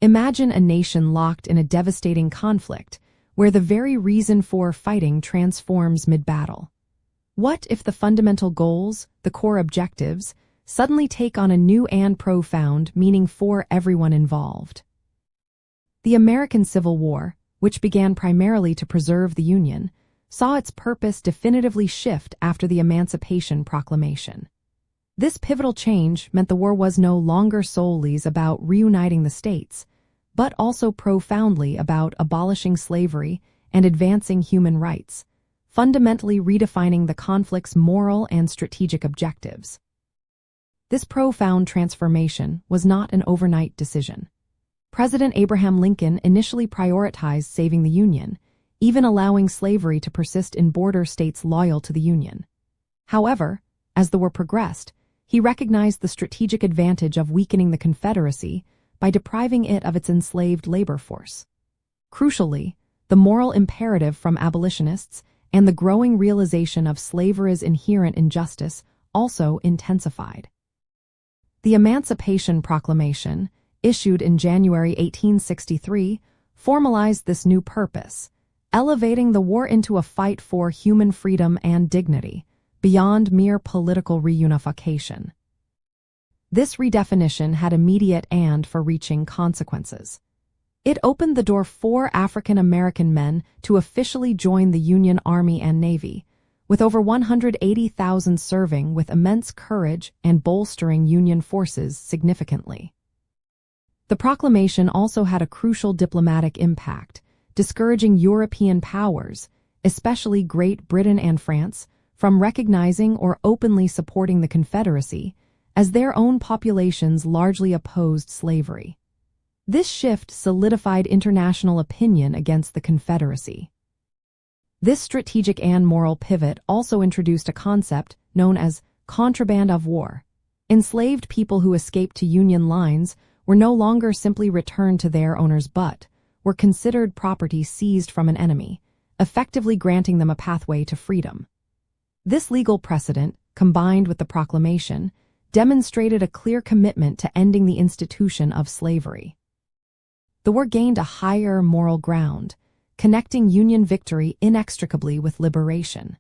Imagine a nation locked in a devastating conflict, where the very reason for fighting transforms mid-battle. What if the fundamental goals, the core objectives, suddenly take on a new and profound meaning for everyone involved? The American Civil War, which began primarily to preserve the Union, saw its purpose definitively shift after the Emancipation Proclamation. This pivotal change meant the war was no longer solely about reuniting the states, but also profoundly about abolishing slavery and advancing human rights, fundamentally redefining the conflict's moral and strategic objectives. This profound transformation was not an overnight decision. President Abraham Lincoln initially prioritized saving the Union, even allowing slavery to persist in border states loyal to the Union. However, as the war progressed, he recognized the strategic advantage of weakening the Confederacy by depriving it of its enslaved labor force. Crucially, the moral imperative from abolitionists and the growing realization of slavery's inherent injustice also intensified. The Emancipation Proclamation, issued in January 1863, formalized this new purpose, elevating the war into a fight for human freedom and dignity, beyond mere political reunification. This redefinition had immediate and far-reaching consequences. It opened the door for African American men to officially join the Union Army and Navy, with over 180,000 serving with immense courage and bolstering Union forces significantly. The proclamation also had a crucial diplomatic impact, discouraging European powers, especially Great Britain and France, from recognizing or openly supporting the Confederacy, as their own populations largely opposed slavery. This shift solidified international opinion against the Confederacy. This strategic and moral pivot also introduced a concept known as contraband of war. Enslaved people who escaped to Union lines were no longer simply returned to their owners but were considered property seized from an enemy, effectively granting them a pathway to freedom. This legal precedent, combined with the proclamation, demonstrated a clear commitment to ending the institution of slavery. The war gained a higher moral ground, connecting Union victory inextricably with liberation.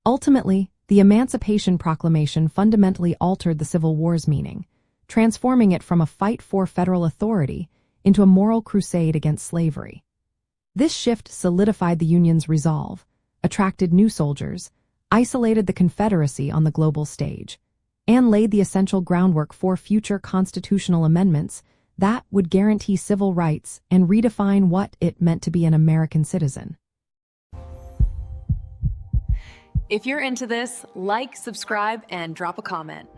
Ultimately, the Emancipation Proclamation fundamentally altered the Civil War's meaning, transforming it from a fight for federal authority into a moral crusade against slavery. This shift solidified the Union's resolve, attracted new soldiers, isolated the Confederacy on the global stage, and laid the essential groundwork for future constitutional amendments that would guarantee civil rights and redefine what it meant to be an American citizen. If you're into this, like, subscribe, and drop a comment.